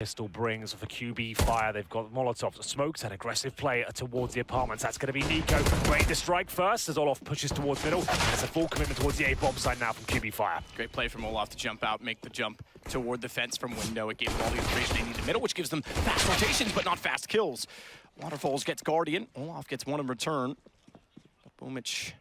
pistol brings for Qualifier. They've got Molotovs, smokes, and aggressive play towards the apartments. That's going to be Niko. Ready to strike first as Olof pushes towards middle. It's a full commitment towards the A bomb side now from Qualifier. Great play from Olof to jump out, make the jump toward the fence from window. It gave them all the information they need in the middle, which gives them fast rotations, but not fast kills. waterfaLLZ gets Guardian. Olof gets one in return. Boomich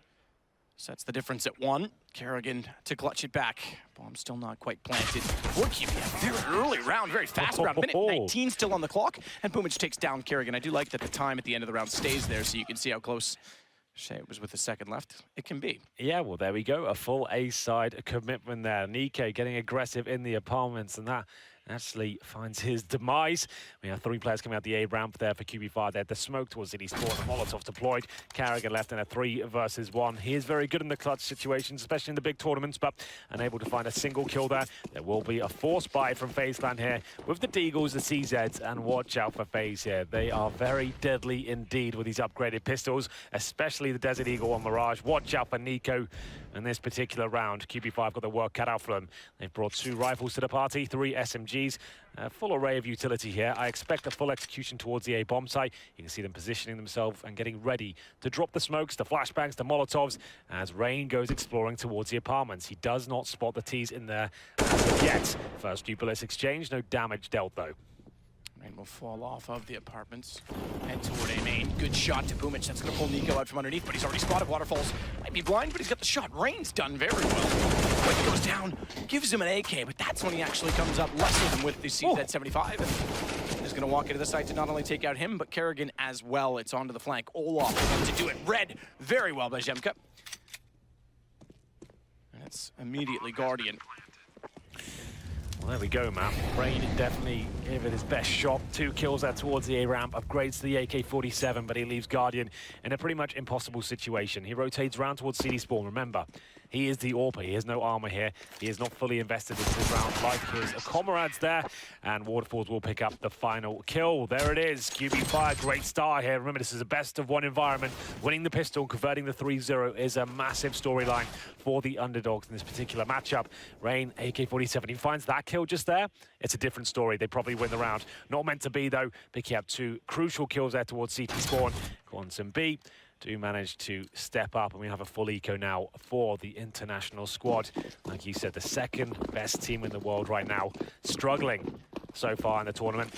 sets the difference at 1. karrigan to clutch it back. Bomb still not quite planted. For QB, very early round, very fast round. Minute 19 still on the clock, and Boomich takes down karrigan. I do like that the time at the end of the round stays there, so you can see how close it was with a second left. It can be. Yeah, well, there we go. A full A-side commitment there. Niko getting aggressive in the apartments, and that actually finds his demise. We have 3 players coming out the A ramp there for Qualifier. They're the smoke towards City Spawn. Molotov deployed. karrigan left in a 3 versus 1. He is very good in the clutch situations, especially in the big tournaments, but unable to find a single kill there. There will be a force buy from Faze Clan here with the Deagles, the CZs, and watch out for Faze here. They are very deadly indeed with these upgraded pistols, especially the Desert Eagle on Mirage. Watch out for Niko in this particular round. Qualifier got the work cut out for them. They've brought 2 rifles to the party, 3 SMGs. A full array of utility here. I expect a full execution towards the A bomb site. You can see them positioning themselves and getting ready to drop the smokes, the flashbangs, the Molotovs, as Rain goes exploring towards the apartments. He does not spot the T's in there as of yet. First few bullets exchanged, no damage dealt though. Rain will fall off of the apartments, head toward A main. Good shot to Boomich. That's going to pull Niko out from underneath, but he's already spotted. waterfaLLZ might be blind, but he's got the shot. Rain's done very well. Kvik goes down, gives him an AK, but that's when he actually comes up lesser than with the CZ75. And is going to walk into the site to not only take out him, but karrigan as well. It's onto the flank. Olof to do it. Read very well by jmqa. And it's immediately Guardian. Well, there we go, man. Rain definitely gave it his best shot. 2 kills there towards the A ramp, upgrades to the AK-47, but he leaves Guardian in a pretty much impossible situation. He rotates round towards CD Spawn. Remember, he is the AWPer. He has no armor here. He is not fully invested into this round like his comrades there. And waterfaLLZ will pick up the final kill. There it is. Qualifier, great start here. Remember, this is a best-of-1 environment. Winning the pistol, converting the 3-0 is a massive storyline for the underdogs in this particular matchup. Rain, AK-47, he finds that kill just there. It's a different story. They probably win the round. Not meant to be, though. Picking up 2 crucial kills there towards CT Spawn. Quantum B do manage to step up, and we have a full eco now for the international squad. Like you said, the second best team in the world right now, struggling so far in the tournament.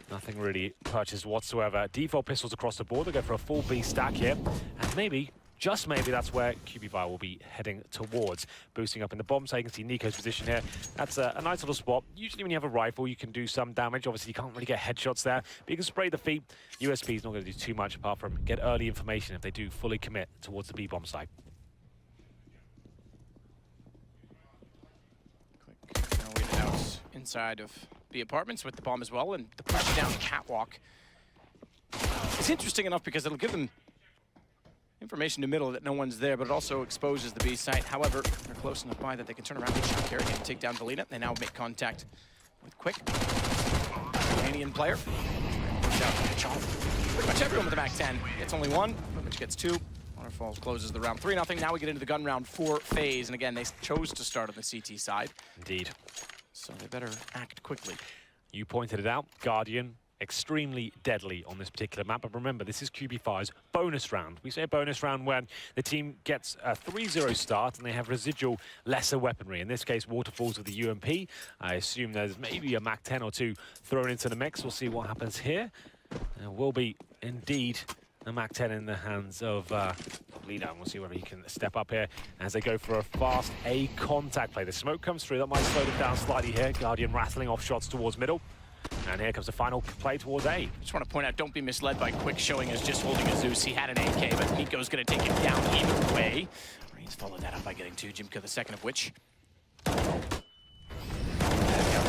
Nothing really purchased whatsoever. Default pistols across the board. They go for a full B stack here, and maybe, just maybe, that's where Qualifier will be heading towards. Boosting up in the bomb, so you can see Niko's position here. That's a nice little spot. Usually when you have a rifle, you can do some damage. Obviously, you can't really get headshots there, but you can spray the feet. USP is not going to do too much apart from get early information if they do fully commit towards the B bomb site. Kvik now waiting out inside of the apartments with the bomb as well, and the push down the catwalk. It's interesting enough because it'll give them information in the middle that no one's there, but it also exposes the B site. However, they're close enough by that they can turn around and shot karrigan and take down balbina. They now make contact with Kvik. Canadian player. Pretty much everyone with the MAC-10 gets only 1, which gets 2. waterfaLLZ closes the round 3-0. Now we get into the gun round for Faze. And again, they chose to start on the CT side. Indeed. So they better act quickly. You pointed it out. Guardian, extremely deadly on this particular map. But remember, this is Qualifiers bonus round. We say a bonus round when the team gets a 3-0 start and they have residual lesser weaponry. In this case, waterfaLLZ with the UMP. I assume there's maybe a MAC-10 or 2 thrown into the mix. We'll see what happens here. There will be indeed a MAC-10 in the hands of balbina. We'll see whether he can step up here as they go for a fast A contact play. The smoke comes through. That might slow them down slightly here. Guardian rattling off shots towards middle. And here comes the final play towards A. I just want to point out, don't be misled by Kvik showing us just holding a Zeus. He had an AK, but Niko's going to take him down either way. Rain's followed that up by getting 2, jmqa the second of which.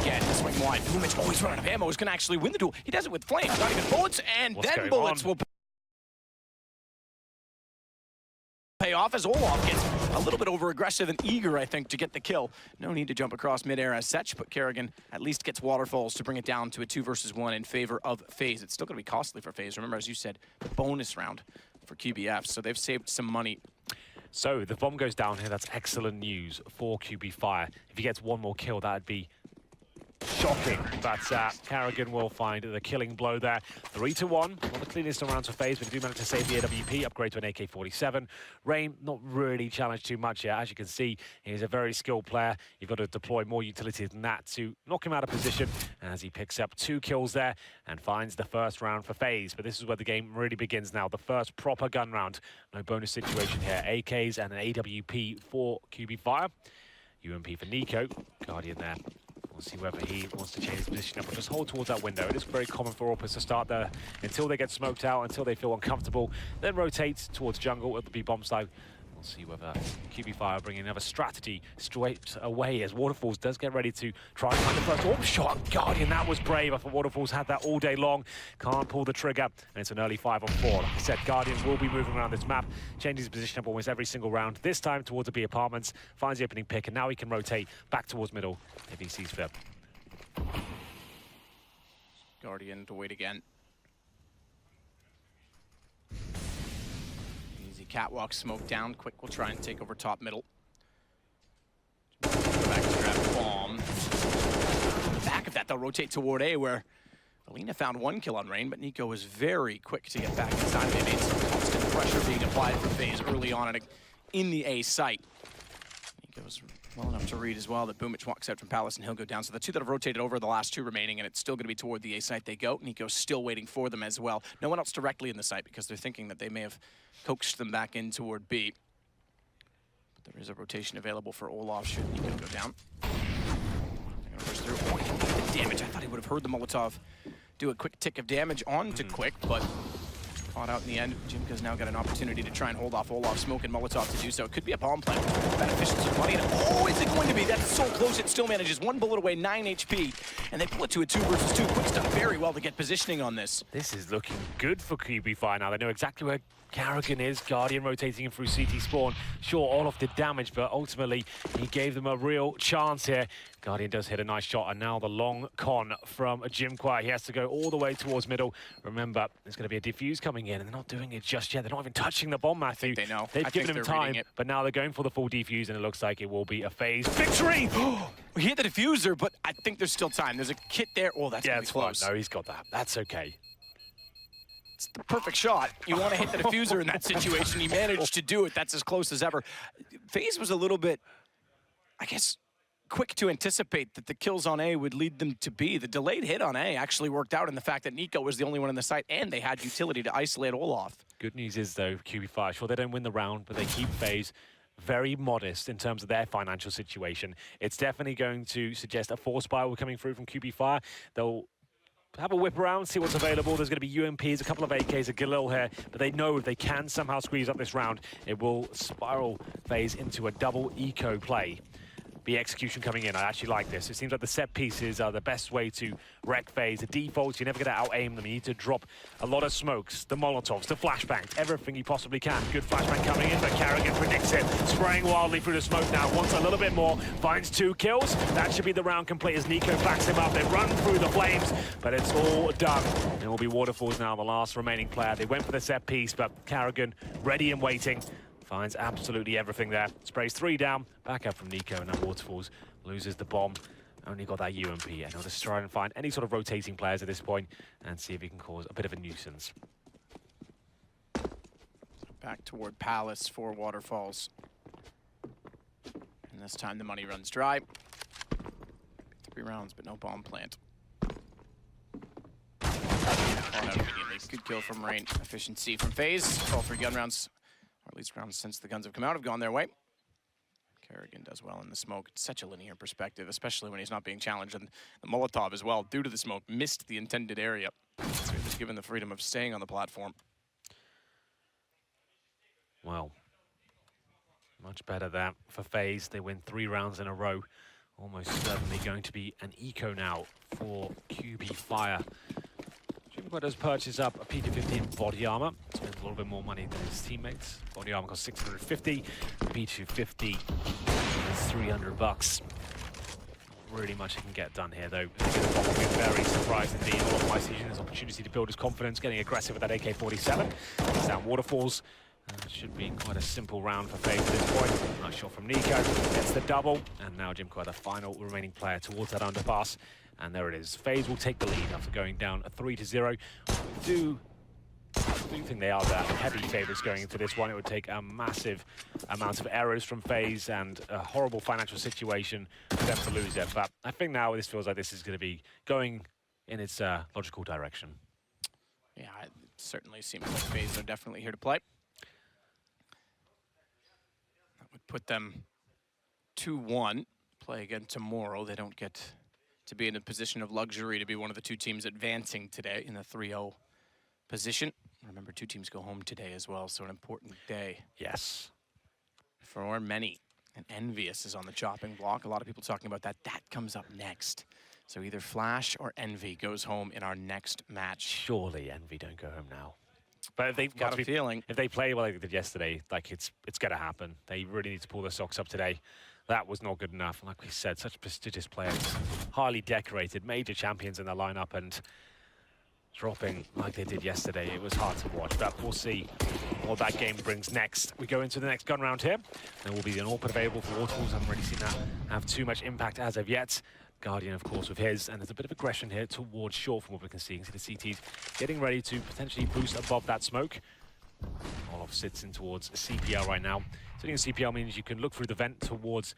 Again, swing wide. Boomich always running out of ammo. Is going to actually win the duel. He does it with flames, not even bullets, and then bullets will pay off as Olof gets a little bit over-aggressive and eager, I think, to get the kill. No need to jump across mid-air as such, but karrigan at least gets waterfaLLZ to bring it down to a 2 versus 1 in favor of Faze. It's still going to be costly for Faze. Remember, as you said, the bonus round for QBF, so they've saved some money. So the bomb goes down here. That's excellent news for Qualifier. If he gets 1 more kill, that'd be shocking, but karrigan will find the killing blow there. 3-1, not the cleanest of rounds for Faze, but he do manage to save the AWP, upgrade to an AK-47. Rain, not really challenged too much yet. As you can see, he's a very skilled player. You've got to deploy more utility than that to knock him out of position, as he picks up 2 kills there and finds the first round for Faze. But this is where the game really begins now, the first proper gun round. No bonus situation here. AKs and an AWP for Qualifier. UMP for Niko. Guardian there. We'll see whether he wants to change his position up or just hold towards that window. It is very common for Orpus to start there until they get smoked out, until they feel uncomfortable, then rotate towards jungle. It'll be bomb side. We'll see whether Qualifier bring another strategy straight away as waterfaLLZ does get ready to try and find the first AWP shot. Guardian, that was brave. I thought waterfaLLZ had that all day long. Can't pull the trigger, and it's an early 5-on-4. Like I said, Guardian will be moving around this map, changing his position up almost every single round. This time towards the B apartments, finds the opening pick, and now he can rotate back towards middle if he sees fit. Guardian to wait again. Easy catwalk, smoke down. Kvik will try and take over top middle. Go back to grab the bomb. On the back of that, they'll rotate toward A, where balbina found 1 kill on Rain, but Niko was very quick to get back inside. They made some constant pressure being applied for Faze early on in the A site. Niko's well enough to read as well that Boomich walks out from Palace and he'll go down. So the 2 that have rotated over, the last 2 remaining, and it's still going to be toward the A site they go. Niko's still waiting for them as well. No one else directly in the site because they're thinking that they may have coaxed them back in toward B. But there is a rotation available for Olaf should Niko go down. They're going to push through. Oh, he did the damage. I thought he would have heard the Molotov do a quick tick of damage onto Kvik, but caught out in the end. jmqa's now got an opportunity to try and hold off Olaf, Smoke, and Molotov to do so. It could be a bomb plant. That efficiency of money. Oh, is it going to be? That's so close. It still manages 1 bullet away, 9 HP. And they pull it to a 2 versus 2. Kvik's done very well to get positioning on this. This is looking good for Qualifier now. They know exactly where karrigan is. Guardian rotating him through CT spawn. Sure, Olaf did damage, but ultimately he gave them a real chance here. Guardian does hit a nice shot, and now the long con from jmqa. He has to go all the way towards middle. Remember, there's going to be a defuse coming in, and they're not doing it just yet. They're not even touching the bomb, Matthew. They know. They've given him time, but now they're going for the full defuse, and it looks like it will be a Faze victory! He hit the diffuser, but I think there's still time. There's a kit there. Oh, that's going to be close. No, he's got that. That's okay. It's the perfect shot. You want to hit the diffuser in that situation. He managed to do it. That's as close as ever. Faze was a little bit, I guess, quick to anticipate that the kills on A would lead them to B. The delayed hit on A actually worked out in the fact that Niko was the only one in the site, and they had utility to isolate Olaf. Good news is, though, Qualifier, sure, they don't win the round, but they keep Faze very modest in terms of their financial situation. It's definitely going to suggest a force spiral coming through from Qualifier. They'll have a whip around, see what's available. There's going to be UMPs, a couple of AKs, a Galil here, but they know if they can somehow squeeze up this round, it will spiral Faze into a double eco play. The execution coming in, I actually like this. It seems like the set pieces are the best way to wreck Faze. The defaults, you're never going to out-aim them. You need to drop a lot of smokes, the Molotovs, the flashbangs, everything you possibly can. Good flashbang coming in, but karrigan predicts it. Spraying wildly through the smoke now. Wants a little bit more, finds 2 kills. That should be the round complete as Niko backs him up. They run through the flames, but it's all done. It will be waterfaLLZ now, the last remaining player. They went for the set piece, but karrigan ready and waiting. Finds absolutely everything there. Sprays 3 down. Back up from Niko, and now waterfaLLZ loses the bomb. Only got that UMP. And he'll just try and find any sort of rotating players at this point and see if he can cause a bit of a nuisance. Back toward Palace for waterfaLLZ. And this time the money runs dry. 3 rounds, but no bomb plant. Good kill from Rain. Efficiency from Faze. 12 gun rounds. Or at least rounds since the guns have come out have gone their way. karrigan does well in the smoke. It's such a linear perspective, especially when he's not being challenged. And the Molotov as well, due to the smoke, missed the intended area. So he was given the freedom of staying on the platform. Well, much better that for Faze. They win 3 rounds in a row. Almost certainly going to be an eco now for Qualifier. jmqa does purchase up a P250 body armor. Spends a little bit more money than his teammates. Body armor costs 650. P250 is 300 bucks. Not really much he can get done here, though. Will be very surprised indeed. olofmeister using his opportunity to build his confidence, getting aggressive with that AK-47. It's down waterfaLLZ. Should be quite a simple round for Faze at this point. Nice shot from Niko. Gets the double. And now jmqa, the final remaining player towards that underpass. And there it is. Faze will take the lead after going down 3-0. I do think they are the heavy favourites going into this one. It would take a massive amount of errors from Faze and a horrible financial situation for them to lose it. But I think now this feels like this is going to be going in its logical direction. Yeah, it certainly seems like Faze are definitely here to play. That would put them 2-1. Play again tomorrow. They don't get to be in a position of luxury to be one of the two teams advancing today in the 3-0 position. Remember, two teams go home today as well, so an important day. Yes. For many, and Envious is on the chopping block. A lot of people talking about that. That comes up next. So either Flash or Envy goes home in our next match. Surely Envy don't go home now. But if they've got a feeling, if they play well like they did yesterday, like it's gonna happen. They really need to pull their socks up today. That was not good enough. Like we said, such prestigious players, highly decorated, major champions in their lineup, and dropping like they did yesterday, it was hard to watch. But we'll see what that game brings next. We go into the next gun round here. There will be an AWP available for waterfaLLZ. I haven't really seen that have too much impact as of yet. Guardian, of course, with his, and there's a bit of aggression here towards short from what we can see. You can see the CTs getting ready to potentially boost above that smoke. Olof sits in towards CPL right now. Sitting in CPL means you can look through the vent towards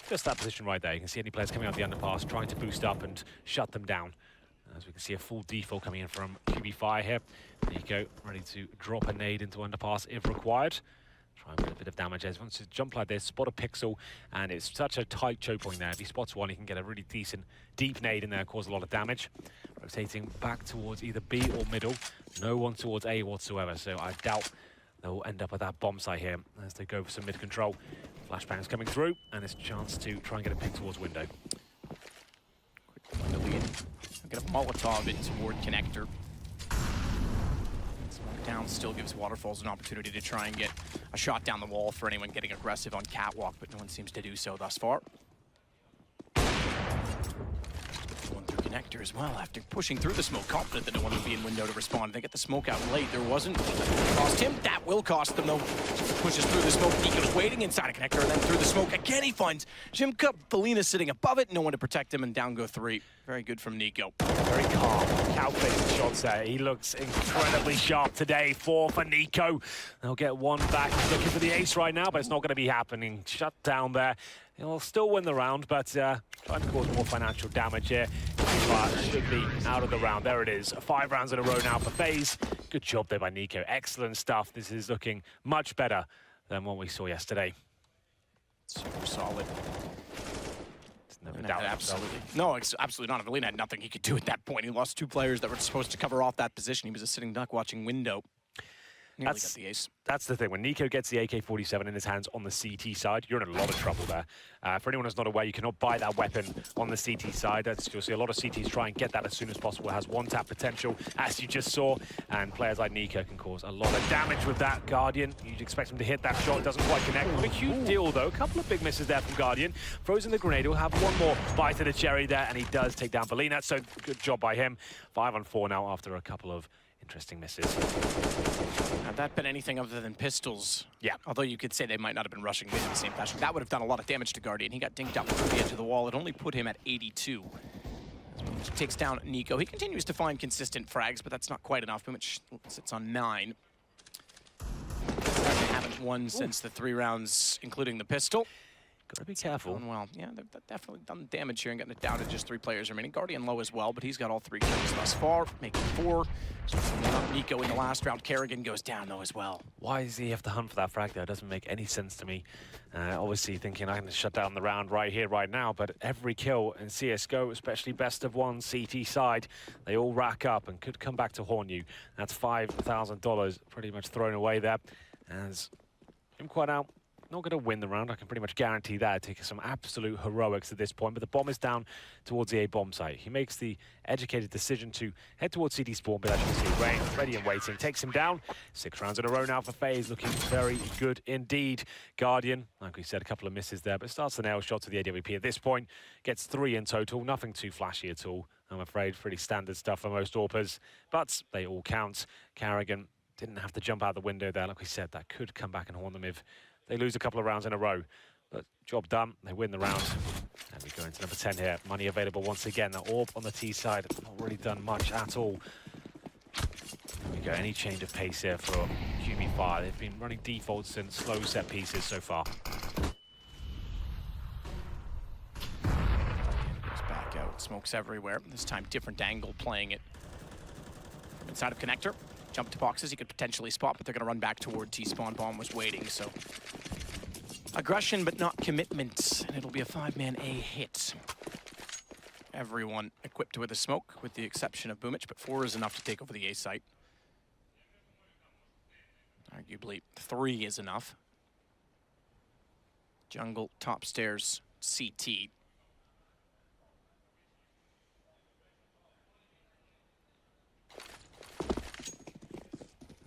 just that position right there. You can see any players coming out the underpass, trying to boost up and shut them down. As we can see a full default coming in from Qualifier here. Niko ready to drop a nade into underpass if required. Try and put a bit of damage as he wants to jump like this, spot a pixel, and it's such a tight choke point there. If he spots one, he can get a really decent deep nade in there, cause a lot of damage. Rotating back towards either B or middle. No one towards A whatsoever, so I doubt they'll end up at that bomb site here as they go for some mid control. Flashbang's coming through, and it's a chance to try and get a pick towards window. Quick lead. Get a Molotov in toward connector. Smoke down still gives waterfaLLZ an opportunity to try and get a shot down the wall for anyone getting aggressive on catwalk, but no one seems to do so thus far. One through connector as well after pushing through the smoke, confident that no one would be in window to respond. They get the smoke out late. There wasn't. Cost him. That will cost them though. Pushes through the smoke. Niko's waiting inside a connector and then through the smoke. Again, he finds jmqa. balbina sitting above it. No one to protect him, and down go 3. Very good from Niko. Very calm, calculated shots there. He looks incredibly sharp today. 4 for Niko. They'll get one back. He's looking for the ace right now, but it's not going to be happening. Shut down there. He'll still win the round, but trying to cause more financial damage here. Should be out of the round. There it is. 5 rounds in a row now for Faze. Good job there by Niko. Excellent stuff. This is looking much better than what we saw yesterday. Super solid. No doubt. Absolutely. No, absolutely not. balbina had nothing he could do at that point. He lost 2 players that were supposed to cover off that position. He was a sitting duck watching window. Nearly got the ace. That's the thing. When Niko gets the AK-47 in his hands on the CT side, you're in a lot of trouble there. For anyone who's not aware, you cannot buy that weapon on the CT side. You'll see a lot of CTs try and get that as soon as possible. It has one-tap potential, as you just saw, and players like Niko can cause a lot of damage with that. Guardian, you'd expect him to hit that shot. It doesn't quite connect. Not a huge deal, though. A couple of big misses there from Guardian. Throws in the grenade. He'll have one more bite of the cherry there, and he does take down balbina. So good job by him. 5 on 4 now after a couple of interesting misses. Had that been anything other than pistols, yeah. Although you could say they might not have been rushing mid in the same fashion, that would have done a lot of damage to Guardian. He got dinked up through the edge of the wall. It only put him at 82. Which takes down Niko. He continues to find consistent frags, but that's not quite enough. Which sits on 9. They haven't won since the 3 rounds, including the pistol. Gotta be careful. Well, yeah, they've definitely done damage here and gotten it down to just 3 players remaining. Guardian low as well, but he's got all 3 kills thus far, making 4. So Niko in the last round. Karrigan goes down though as well. Why does he have to hunt for that frag there? It doesn't make any sense to me. Obviously thinking I'm going to shut down the round right here, right now, but every kill in CSGO, especially best of 1 CT side, they all rack up and could come back to haunt you. That's $5,000 pretty much thrown away there. As him quite out. Not going to win the round, I can pretty much guarantee that. Taking some absolute heroics at this point, but the bomb is down towards the A bomb site. He makes the educated decision to head towards CD spawn, but as you can see, Rain ready and waiting, takes him down. 6 rounds in a row now for Faze, looking very good indeed. Guardian, like we said, a couple of misses there, but starts the nail shot to the AWP at this point. Gets 3 in total, nothing too flashy at all. I'm afraid pretty standard stuff for most AWPers, but they all count. Karrigan didn't have to jump out the window there. Like we said, that could come back and haunt them if they lose a couple of rounds in a row. But job done, they win the round. And we go into number 10 here. Money available once again. The orb on the T side, not really done much at all. There we go, any change of pace here for Kvik. They've been running defaults and slow set pieces so far. Goes back out, smokes everywhere. This time different angle playing it. Inside of connector, jump to boxes he could potentially spot, but they're gonna run back toward T-spawn. Bomb was waiting, so. Aggression, but not commitment, and it'll be a 5-man A hit. Everyone equipped with a smoke, with the exception of Boomich, but 4 is enough to take over the A site. Arguably, 3 is enough. Jungle, top stairs, CT.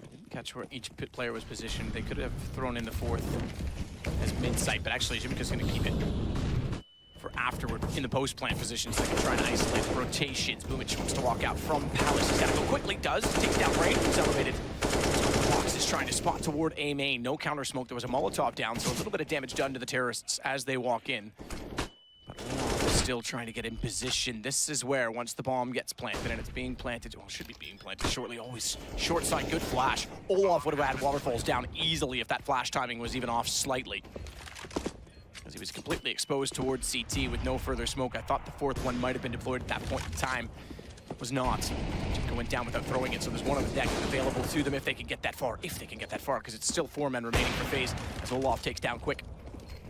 I didn't catch where each pit player was positioned. They could have thrown in the 4th as mid-site, but actually jmqa's gonna keep it for afterward in the post-plant position so they can try and isolate rotations. Boomich wants to walk out from Palace. He's got to go quickly, does. Takes down range, it's elevated. Fox is trying to spot toward A main. No counter smoke. There was a Molotov down, so a little bit of damage done to the terrorists as they walk in. But Olaf is still trying to get in position. This is where, once the bomb gets planted, and it's being planted, well, it should be being planted shortly, always short side, good flash. Olaf would have had waterfalls down easily if that flash timing was even off slightly. He was completely exposed towards CT with no further smoke. I thought the 4th one might have been deployed at that point in time. It was not. jmqa went down without throwing it, so there's one on the deck available to them if they can get that far. If they can get that far, because it's still 4 men remaining for Faze as Olaf takes down Kvik.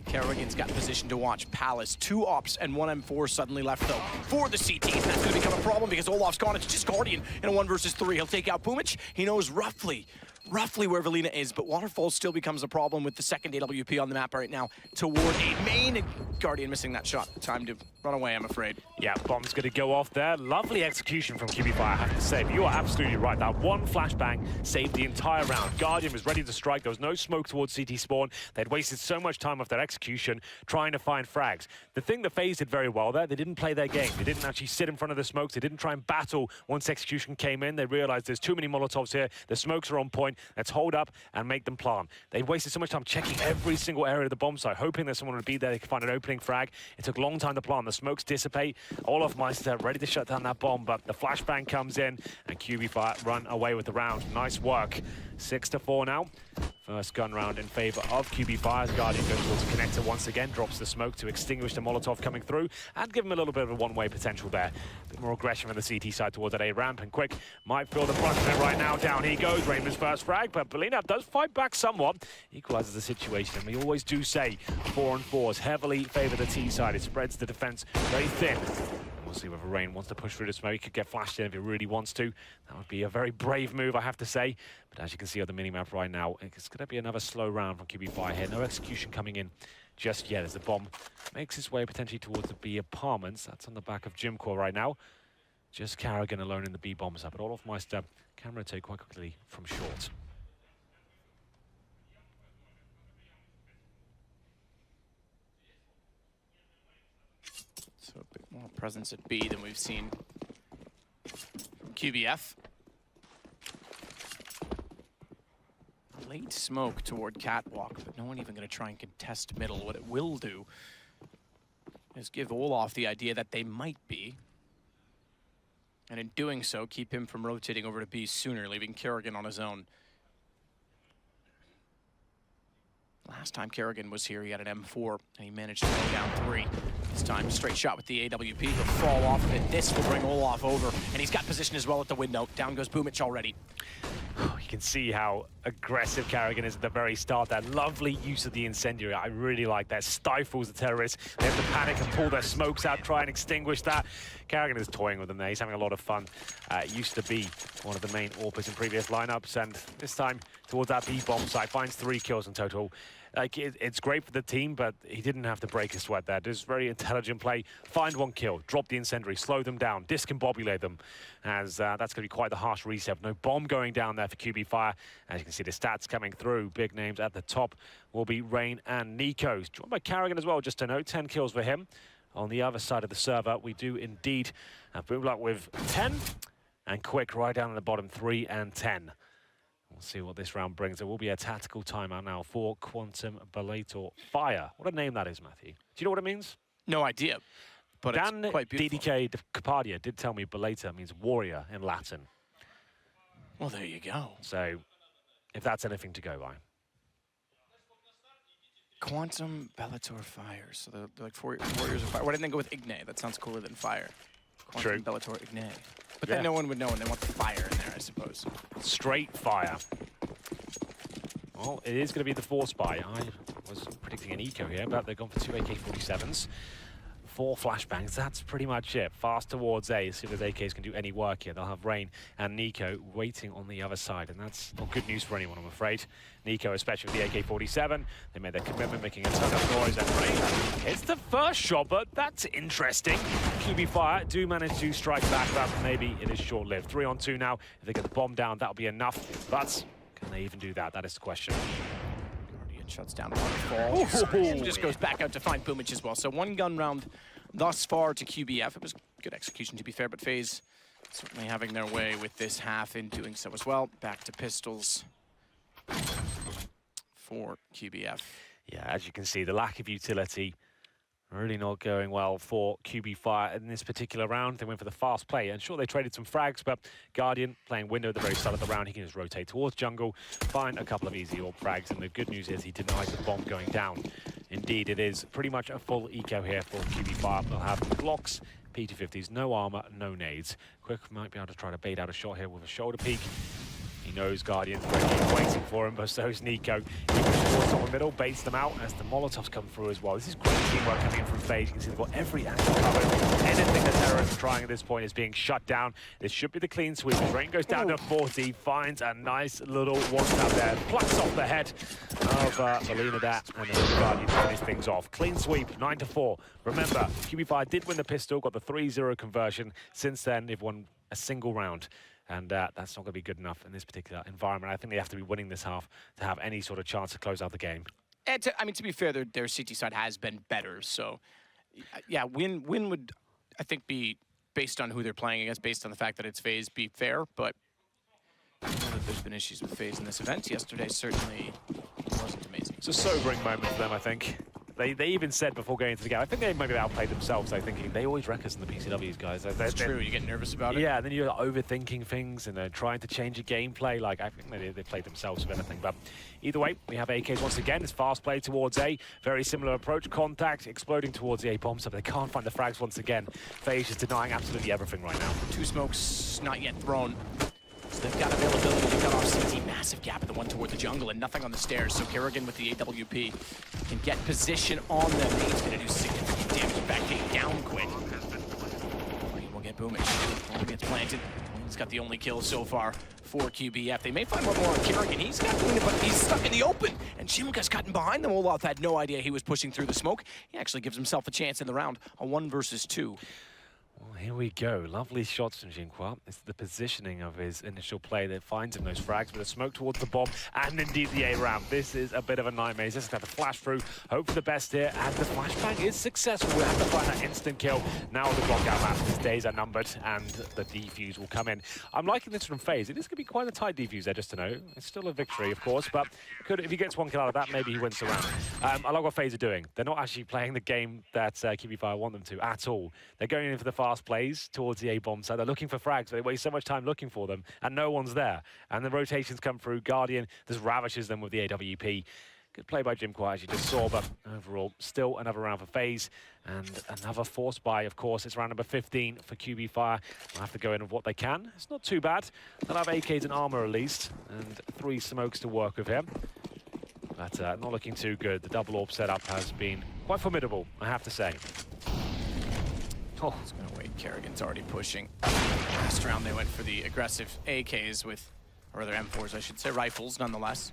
karrigan's got position to watch. Palace, 2 ops and 1 M4 suddenly left though for the CT. And that's going to become a problem because Olaf's gone. It's just Guardian in a 1 versus 3. He'll take out Boomich. He knows roughly where balbina is, but waterfall still becomes a problem with the 2nd AWP on the map right now toward A main. And Guardian missing that shot. Time to run away, I'm afraid. Yeah, bomb's going to go off there. Lovely execution from Kvik, I have to say. But you are absolutely right. That one flashbang saved the entire round. Guardian was ready to strike. There was no smoke towards CT spawn. They'd wasted so much time off their execution trying to find frags. The thing that Faze did very well there, they didn't play their game. They didn't actually sit in front of the smokes. They didn't try and battle once execution came in. They realized there's too many Molotovs here. The smokes are on point. Let's hold up and make them plant. They wasted so much time checking every single area of the bomb site, hoping that someone would be there, they could find an opening frag. It took a long time to plant. The smokes dissipate. olofmeister ready to shut down that bomb, but the flashbang comes in and Kvik run away with the round. Nice work. 6-4 now. First gun round in favor of Kvik. Guardian goes towards the connector once again, drops the smoke to extinguish the Molotov coming through and give him a little bit of a one-way potential there. A bit more aggression from the CT side towards that A ramp, and Kvik might feel the brunt of it right now. Down he goes, Raymond's first frag, but balbina does fight back somewhat, equalizes the situation. And we always do say 4-on-4s heavily favor the T side. It spreads the defense very thin. We'll see whether Rain wants to push through the smoke. He could get flashed in if he really wants to. That would be a very brave move, I have to say. But as you can see on the minimap right now, it's going to be another slow round from Kvik here. No execution coming in just yet as the bomb makes its way potentially towards the B apartments. That's on the back of jmqa right now. Just karrigan alone in the B bomb site, but olofmeister can rotate quite quickly from short. So a bit more presence at B than we've seen from QBF. Late smoke toward Catwalk, but no one even going to try and contest middle. What it will do is give Olaf the idea that they might be. And in doing so, keep him from rotating over to B sooner, leaving karrigan on his own. Last time karrigan was here, he had an M4, and he managed to go down 3. This time, straight shot with the AWP. He'll fall off of it. This will bring Olaf over, and he's got position as well at the window. Down goes Boomich already. You can see how aggressive karrigan is at the very start. That lovely use of the incendiary. I really like that. Stifles the terrorists. They have to panic and pull their smokes out, try and extinguish that. karrigan is toying with them there. He's having a lot of fun. Used to be one of the main AWPers in previous lineups, and this time towards that B bomb site, finds 3 kills in total. Like, it's great for the team, but he didn't have to break a sweat there. Just very intelligent play. Find 1 kill, drop the incendiary, slow them down, discombobulate them, as that's going to be quite the harsh reset. No bomb going down there for Kvik. As you can see, the stats coming through. Big names at the top will be Rain and Niko. Joined by karrigan as well, just to note. 10 kills for him. On the other side of the server, we do indeed have Boomluck with 10, and Kvik right down at the bottom, 3 and 10. We'll see what this round brings. There will be a tactical timeout now for Quantum Bellator Fire. What a name that is, Matthew. Do you know what it means? No idea, but Dan it's quite beautiful. DDK Capadia did tell me Bellator means warrior in Latin. Well, there you go. So, if that's anything to go by. Quantum Bellator Fire. So they're like warriors of fire. Why didn't they go with Igne? That sounds cooler than fire. Quantum Bellator Igne. But then no one would know, and they want the fire in there, I suppose. Straight fire. Well, it is going to be the force buy. I was predicting an eco here, but they've gone for 2 AK-47s. 4 flashbangs, that's pretty much it. Fast towards A, see if those AKs can do any work here. They'll have Rain and Niko waiting on the other side, and that's not good news for anyone, I'm afraid. Niko, especially with the AK-47, they made their commitment, making a ton of noise, and Rain hits the first shot, but that's interesting. QB Fire do manage to strike back, but maybe it is short-lived. 3 on 2 now. If they get the bomb down, that'll be enough, but can they even do that? That is the question. Shuts down waterfall. Just goes back out to find Boomich as well. So 1 gun round thus far to QBF. It was good execution, to be fair, but FaZe certainly having their way with this half in doing so as well. Back to pistols for QBF. Yeah, as you can see, the lack of utility really not going well for QB Fire in this particular round. They went for the fast play, and sure, they traded some frags, but Guardian playing window at the very start of the round. He can just rotate towards jungle, find a couple of easy AWP frags, and the good news is he denies the bomb going down. Indeed, it is pretty much a full eco here for QB Fire. They'll have Glocks, P250s, no armor, no nades. Kvik might be able to try to bait out a shot here with a shoulder peek. He knows Guardian's waiting for him, but so is Niko. He pushes towards top of middle, baits them out as the Molotovs come through as well. This is great teamwork coming in from FaZe. You can see they've got every angle covered. Anything the terrorists are trying at this point is being shut down. This should be the clean sweep. Rain goes down to 40, finds a nice little one-tap there, plucks off the head of balbina that, and then Guardian finish things off. Clean sweep, 9-4. Remember, QB5 did win the pistol, got the 3-0 conversion. Since then, they've won a single round. And that's not going to be good enough in this particular environment. I think they have to be winning this half to have any sort of chance to close out the game. And to be fair, their CT side has been better. So, yeah, win would, I think, be based on who they're playing against, based on the fact that it's FaZe, be fair. But I know that there's been issues with FaZe in this event. Yesterday certainly wasn't amazing. It's a sobering moment for them, I think. They even said before going into the game, I think they maybe outplayed themselves, I thinking they always wreck us in the PCWs, guys. That's true, you get nervous about it. Yeah, and then you're overthinking things and trying to change a gameplay. Like, I think they played themselves with anything. But either way, we have AKs once again. It's fast play towards A. Very similar approach. Contact, exploding towards the A bomb, so they can't find the frags once again. FaZe is denying absolutely everything right now. 2 smokes not yet thrown. So they've got availability to cut off CT. Massive gap at the one toward the jungle and nothing on the stairs. So karrigan with the AWP can get position on them. He's going to do significant damage. Back gate down quick. We'll get Boomich. Ball gets planted. He's got the only kill so far for QBF. They may find one more on karrigan. He's got doing it, but he's stuck in the open. And jmqa's cutting behind them. Olaf had no idea he was pushing through the smoke. He actually gives himself a chance in the round. A 1 versus 2. Well, here we go. Lovely shots from jmqa. It's the positioning of his initial play that finds him those frags, but a smoke towards the bomb, and indeed the A ramp. This is a bit of a nightmare. He's just got to flash through, hope for the best here, and the flashbang is successful. We'll have to find that instant kill. Now the blockout map, his days are numbered, and the defuse will come in. I'm liking this from FaZe. It is going to be quite a tight defuse there, just to know. It's still a victory, of course, but if he gets 1 kill out of that, maybe he wins the round. I like what FaZe are doing. They're not actually playing the game that QB5 want them to at all. They're going in for the fast plays towards the A-bomb side. They're looking for frags. They waste so much time looking for them, and no one's there. And the rotations come through. Guardian just ravishes them with the AWP. Good play by jmqa, as you just saw, but overall, still another round for FaZe. And another force buy, of course. It's round number 15 for QB Fire. They'll have to go in with what they can. It's not too bad. They'll have AKs and armor at least, and 3 smokes to work with here. But not looking too good. The double AWP setup has been quite formidable, I have to say. Oh, it's going to wait. karrigan's already pushing. Last round they went for the aggressive AKs with, or rather M4s I should say, rifles nonetheless.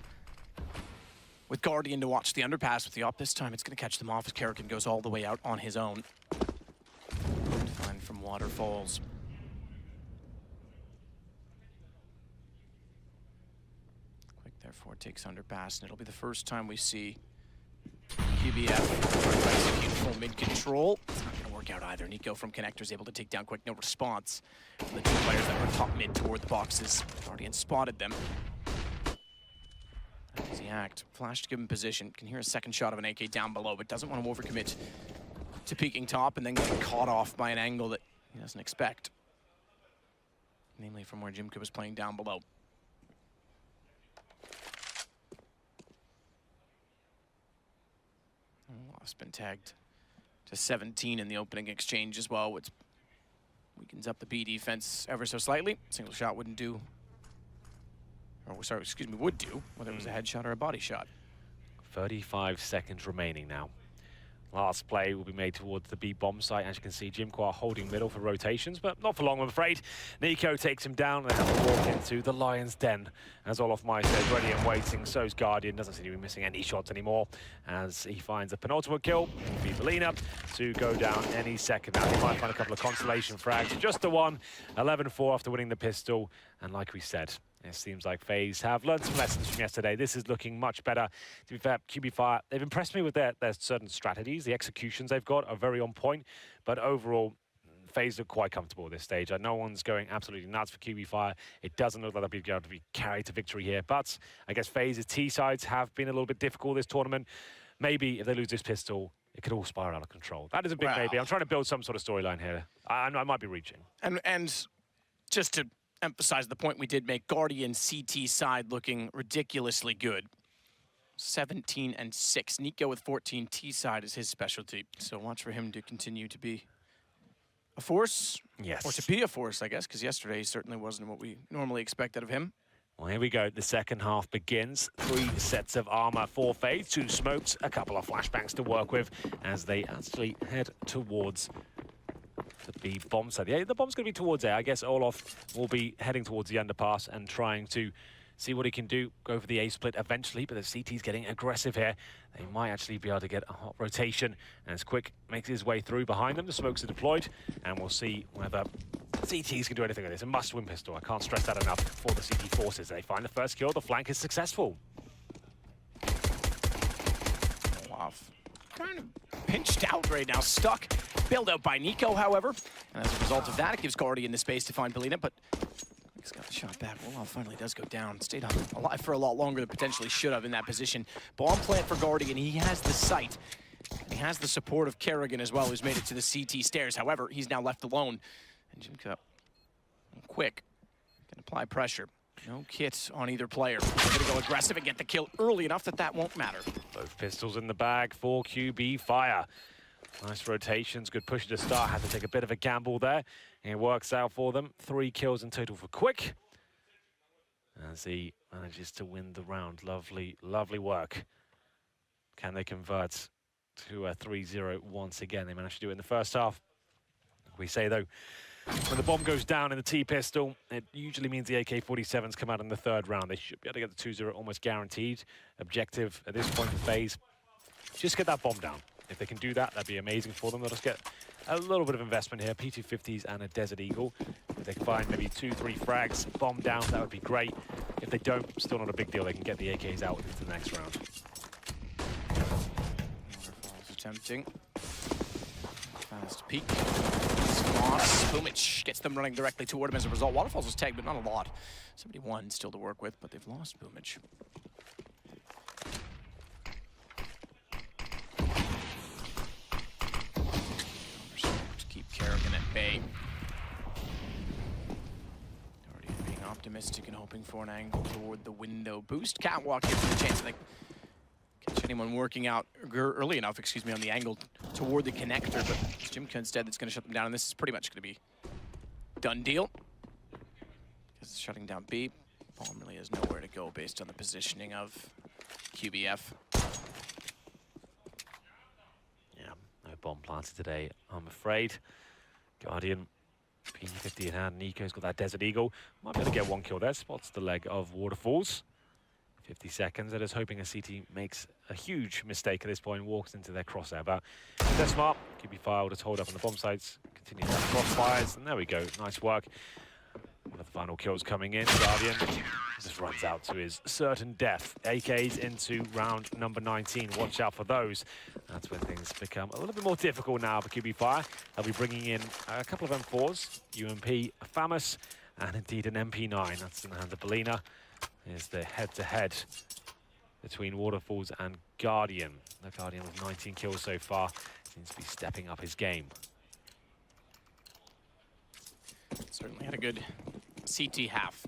With Guardian to watch the underpass with the op. This time it's going to catch them off as karrigan goes all the way out on his own. Find from waterfalls. Kvik therefore takes underpass, and it'll be the first time we see QBF trying to execute full mid control. It's not going to work out either. Niko from connectors able to take down Kvik. No response from the 2 players that were top mid toward the boxes. Guardian spotted them. Easy act. Flash to give him position. Can hear a second shot of an AK down below, but doesn't want to overcommit to peeking top and then getting caught off by an angle that he doesn't expect. Namely from where jmqa was playing down below. Olof's been tagged to 17 in the opening exchange as well, which weakens up the B defense ever so slightly. Single shot wouldn't do, or sorry, excuse me, would do, whether it was a headshot or a body shot. 35 seconds remaining now. Last play will be made towards the B bomb site. As you can see, jmqa holding middle for rotations, but not for long, I'm afraid. Niko takes him down and has to walk into the Lion's Den. As olofmeister is ready and waiting, so's Guardian. Doesn't seem to be missing any shots anymore as he finds a penultimate kill. It'll be balbina to go down any second now. He might find a couple of consolation frags. Just the one. 11-4 after winning the pistol. And like we said, it seems like FaZe have learned some lessons from yesterday. This is looking much better. To be fair, Qualifier, they've impressed me with their certain strategies. The executions they've got are very on point. But overall, FaZe look quite comfortable at this stage. No one's going absolutely nuts for Qualifier. It doesn't look like they'll be able to be carried to victory here. But I guess FaZe's T-sides have been a little bit difficult this tournament. Maybe if they lose this pistol, it could all spiral out of control. That is a big maybe. I'm trying to build some sort of storyline here. I might be reaching. And just to emphasize the point we did make, Guardian CT side looking ridiculously good. 17 and 6. Niko with 14. T side is his specialty. So watch for him to continue to be a force. Yes. Or to be a force, I guess, because yesterday he certainly wasn't what we normally expected of him. Well, here we go. The second half begins. 3 sets of armor for FaZe, 2 smokes, a couple of flashbangs to work with as they actually head towards the B bomb side. Yeah, the bomb's going to be towards there. I guess Olof will be heading towards the underpass and trying to see what he can do, go for the A split eventually, but the CT's getting aggressive here. They might actually be able to get a hot rotation, and as Kvik makes his way through behind them, the smokes are deployed, and we'll see whether CTs can do anything with this. A must-win pistol. I can't stress that enough for the CT forces. They find the first kill. The flank is successful. Olaf kind of pinched out right now, stuck. Bailed out by Niko, however. And as a result of that, it gives Guardian the space to find balbina, but he's got the shot back. Olaf finally does go down. Stayed alive for a lot longer than potentially should have in that position. Bomb plant for Guardian. He has the sight. And he has the support of karrigan as well, who's made it to the CT stairs. However, he's now left alone. And jmqa, quick, can apply pressure. No kits on either player. They're going to go aggressive and get the kill early enough that that won't matter. Both pistols in the bag for Qualifier. Nice rotations, good push to start. Had to take a bit of a gamble there. And it works out for them. 3 kills in total for Kvik, as he manages to win the round. Lovely, lovely work. Can they convert to a 3-0 once again? They managed to do it in the first half. We say, though, when the bomb goes down in the T-pistol, it usually means the AK-47s come out in the 3rd round. They should be able to get the 2-0 almost guaranteed. Objective at this point for FaZe, just get that bomb down. If they can do that, that'd be amazing for them. They'll just get a little bit of investment here. P250s and a Desert Eagle. If they can find maybe 2-3 frags, bomb down, that would be great. If they don't, still not a big deal. They can get the AKs out into the next round. waterfaLLZ attempting. Fast peek. Boomich gets them running directly toward him as a result. waterfaLLZ was tagged, but not a lot. 71 still to work with, but they've lost Boomich. Keep karrigan at bay. Already being optimistic and hoping for an angle toward the window. Boost catwalk here for the chance to catch anyone working out early enough, on the angle toward the connector, but it's jmqa instead that's going to shut them down, and this is pretty much going to be done deal. Because it's shutting down B. Bomb really has nowhere to go based on the positioning of QBF. No bomb planted today, I'm afraid. Guardian, P50 in hand. Niko's got that Desert Eagle. Might be able to get 1 kill there. Spots the leg of waterfaLLZ. 50 seconds. They're just hoping a CT makes a huge mistake at this point, walks into their crosshair. But if they're smart, Qualifier will just hold up on the bomb sites, continue to have crossfires, and there we go. Nice work. One of the final kills coming in. Guardian just runs out to his certain death. AKs into round number 19. Watch out for those. That's when things become a little bit more difficult now for Qualifier. They'll be bringing in a couple of M4s, UMP, FAMAS, and indeed an MP9. That's in the hands of balbina. Is the head-to-head between waterfaLLZ and Guardian. The Guardian with 19 kills so far. Seems to be stepping up his game. Certainly had a good CT half.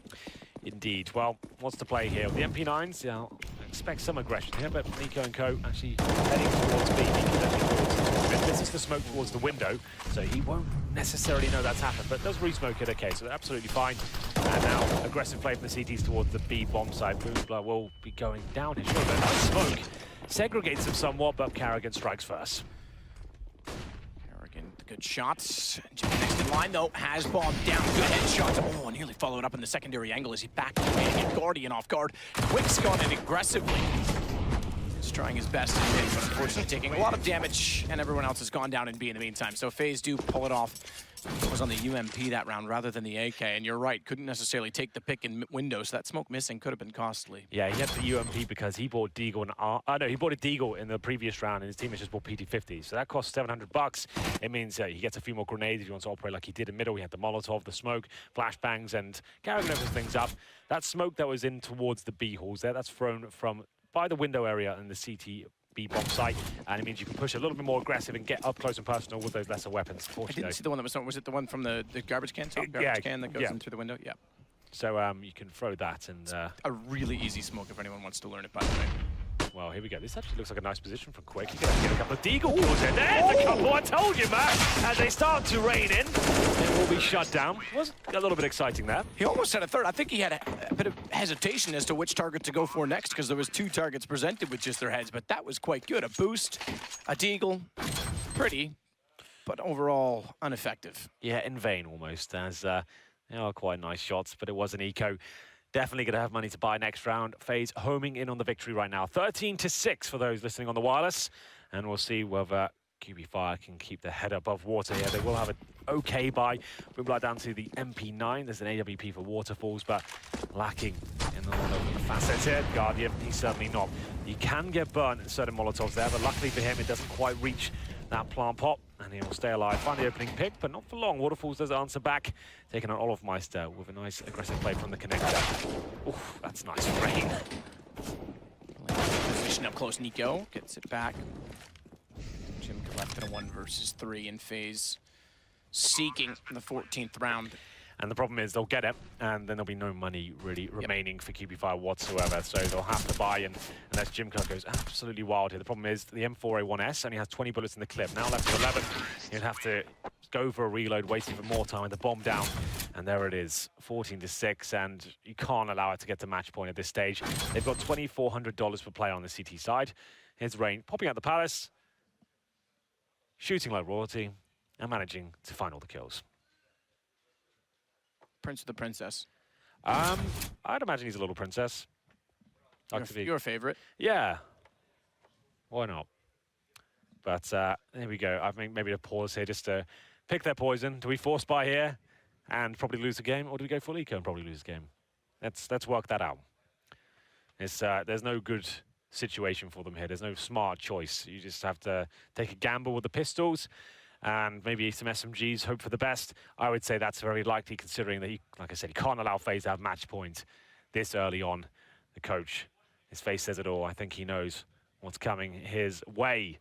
Indeed. Well, what's the play here? With the MP9s, yeah, I'll expect some aggression here, but Niko and Co actually heading towards B. Niko heading towards B. This is the smoke towards the window, so he won't necessarily know that's happened, but does re-smoke it okay, so absolutely fine. And now, aggressive play from the CTs towards the B bomb side. Boomsbler will be going down here. Sure, but nice smoke segregates him somewhat, but karrigan strikes first. Good shots. Next in line, though, has bombed down. Good headshots. Oh, nearly followed up in the secondary angle as he backed away to get Guardian off guard. Kvik's gone in aggressively. He's trying his best in mid, but unfortunately taking a lot of damage, and everyone else has gone down in B in the meantime. So Faze do pull it off. It was on the UMP that round rather than the AK, and you're right, couldn't necessarily take the pick in window, so that smoke missing could have been costly. Yeah, he had the UMP because he bought Deagle and no, he bought a Deagle in the previous round, and his teammates just bought PT50, so that cost $700. It means he gets a few more grenades if he wants to operate like he did in middle. He had the Molotov, the smoke, flashbangs, and karrigan opens things up. That smoke that was in towards the B halls there, that's thrown from by the window area in the CT B bomb site, and it means you can push a little bit more aggressive and get up close and personal with those lesser weapons. I didn't see the one that was it the one from the garbage can? Can that goes in through the window? Yeah. So you can throw that, and a really easy smoke if anyone wants to learn it, by the way. Well, here we go. This actually looks like a nice position from Kvik. He's going to get a couple of Deagle calls in. There's a couple, I told you, Matt. As they start to rain in, it will be shut down. Was a little bit exciting there. He almost had a third. I think he had a bit of hesitation as to which target to go for next, because there was 2 targets presented with just their heads, but that was quite good. A boost, a Deagle, pretty, but overall ineffective. Yeah, in vain almost, as they are quite nice shots, but it was an eco. Definitely going to have money to buy next round. Faze homing in on the victory right now. 13-6 for those listening on the wireless. And we'll see whether Qualifier can keep their head above water here. They will have an okay buy. We'll down to the MP9. There's an AWP for waterfalls, but lacking in a lot of facets here. Guardian, he's certainly not. You can get burnt in certain Molotovs there, but luckily for him, it doesn't quite reach that plant pot, and he will stay alive. Find the opening pick, but not for long. waterfaLLZ does answer back, taking on olofmeister with a nice aggressive play from the connector. Oof, that's nice rain. Position up close, Niko gets it back. jmqa left in a 1 versus 3, and Faze seeking the 14th round. And the problem is they'll get it, and then there'll be no money really remaining for Qualifier whatsoever. So they'll have to buy, and unless jmqa goes absolutely wild here. The problem is the M4A1S only has 20 bullets in the clip. Now left to 11, he'll have to go for a reload, waste even more time, and the bomb down. And there it is, 14-6, and you can't allow it to get to match point at this stage. They've got $2,400 per player on the CT side. Here's Rain popping out the palace, shooting like royalty, and managing to find all the kills. Prince of the Princess. I'd imagine he's a little princess. Your favorite? Yeah. Why not? But there we go. I think maybe to pause here just to pick their poison. Do we force buy here and probably lose the game, or do we go full eco and probably lose the game? Let's work that out. There's no good situation for them here. There's no smart choice. You just have to take a gamble with the pistols and maybe some SMGs, hope for the best. I would say that's very likely, considering that, like I said, he can't allow Faze to have match points this early on. The coach, his face says it all. I think he knows what's coming his way.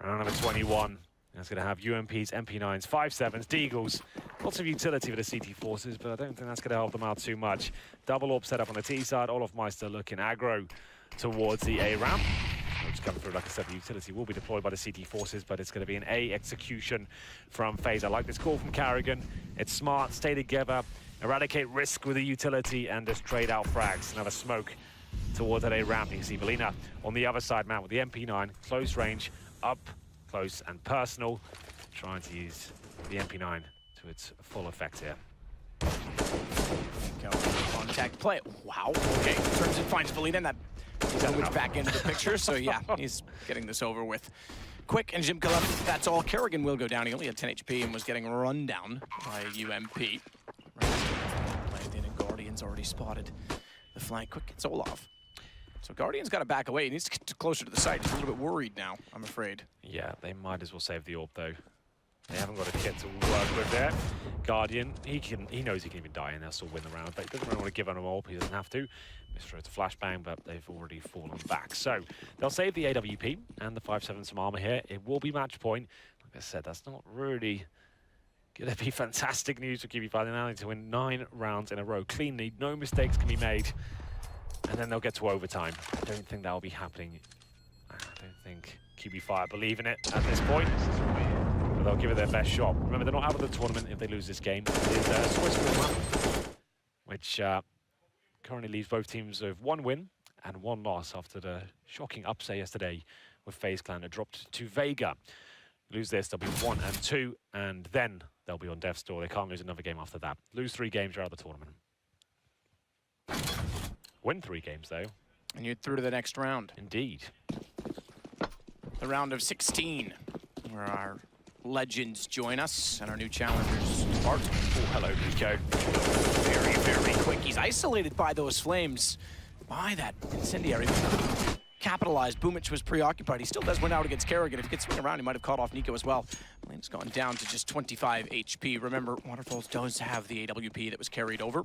Round number 21. That's going to have UMPs, MP9s, 5.7s, Deagles. Lots of utility for the CT forces, but I don't think that's going to help them out too much. Double AWP set up on the T side. olofmeister looking aggro towards the A ramp. It's coming through, like I said, the utility will be deployed by the CT forces, but it's going to be an A execution from Faze. I like this call from karrigan. It's smart, stay together, eradicate risk with the utility, and just trade out frags. Another smoke towards that A ramp. You can see Belina on the other side, man, with the MP9, close range, up close and personal, trying to use the MP9 to its full effect here. Contact play. Wow. Okay, turns and finds Belina, and that moves back into the picture. So yeah, he's getting this over with. Kvik and jmqa left. That's all. karrigan will go down. He only had 10 HP and was getting run down by UMP. Landed, and Guardian's already spotted the flank. Kvik gets Olaf. So Guardian's got to back away. He needs to get closer to the site. He's a little bit worried now, I'm afraid. Yeah, they might as well save the AWP, though. They haven't got a kit to work with there. Guardian, he knows he can even die and they'll still win the round, but he doesn't really want to give on them all, he doesn't have to. Mr. It's a flashbang, but they've already fallen back. So they'll save the AWP and the 5-7 some armor here. It will be match point. Like I said, that's not really going to be fantastic news for QB5. They're now need to win 9 rounds in a row cleanly. No mistakes can be made. And then they'll get to overtime. I don't think that'll be happening. I don't think QB5 believe in it at this point. But they'll give it their best shot. Remember, they're not out of the tournament if they lose this game. It is a Swiss format, which currently leaves both teams with 1 win and 1 loss after the shocking upset yesterday with Faze Clan. It dropped to Vega. Lose this, they'll be 1 and 2, and then they'll be on death's door. They can't lose another game after that. Lose 3 games, you're out of the tournament. Win 3 games, though. And you're through to the next round. Indeed. The round of 16, where our legends join us and our new challengers start. Oh, hello, Niko. Very, very quick. He's isolated by those flames, by that incendiary. Capitalized. Boomich was preoccupied. He still does win out against karrigan. If he could swing around, he might have caught off Niko as well. Lane's gone down to just 25 HP. Remember, waterfaLLZ does have the AWP that was carried over.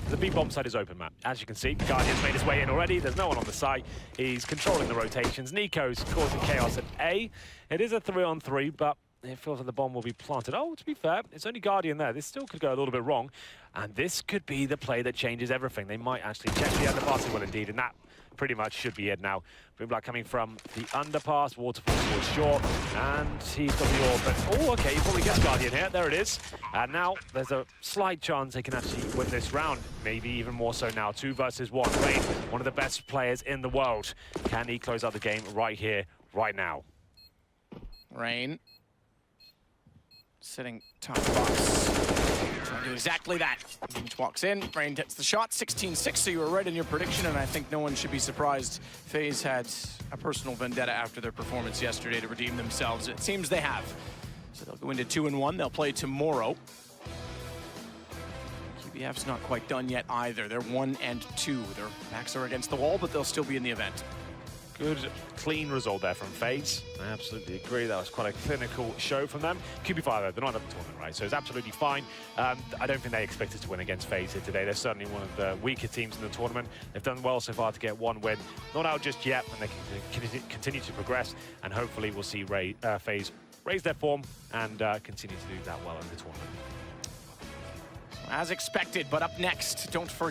The B-bomb side is open, Matt. As you can see, Guardian's made his way in already. There's no one on the side. He's controlling the rotations. Niko's causing chaos at A. It is a 3-on-3, but it feels like the bomb will be planted. Oh, to be fair, it's only Guardian there. This still could go a little bit wrong. And this could be the play that changes everything. They might actually check the underpass. They will indeed, and that pretty much should be it now. Boomblack coming from the underpass. waterfaLLZ towards short, and he's got the orb. But, oh, okay, he probably gets Guardian here. There it is. And now there's a slight chance they can actually win this round. Maybe even more so now. 2 versus 1. Rain, one of the best players in the world. Can he close out the game right here, right now? Rain. Sitting top box. Trying to do exactly that. Boomich walks in, Rain hits the shot, 16-6, so you were right in your prediction, and I think no one should be surprised. FaZe had a personal vendetta after their performance yesterday to redeem themselves. It seems they have. So they'll go into 2-1, they'll play tomorrow. QBF's not quite done yet either. They're 1 and 2. Their backs are against the wall, but they'll still be in the event. Good, clean result there from FaZe. I absolutely agree. That was quite a clinical show from them. QB5, though, they're not at the tournament, right? So it's absolutely fine. I don't think they expected to win against FaZe here today. They're certainly one of the weaker teams in the tournament. They've done well so far to get 1 win. Not out just yet, and they can continue to progress. And hopefully we'll see FaZe raise their form and continue to do that well in the tournament. As expected, but up next, don't forget.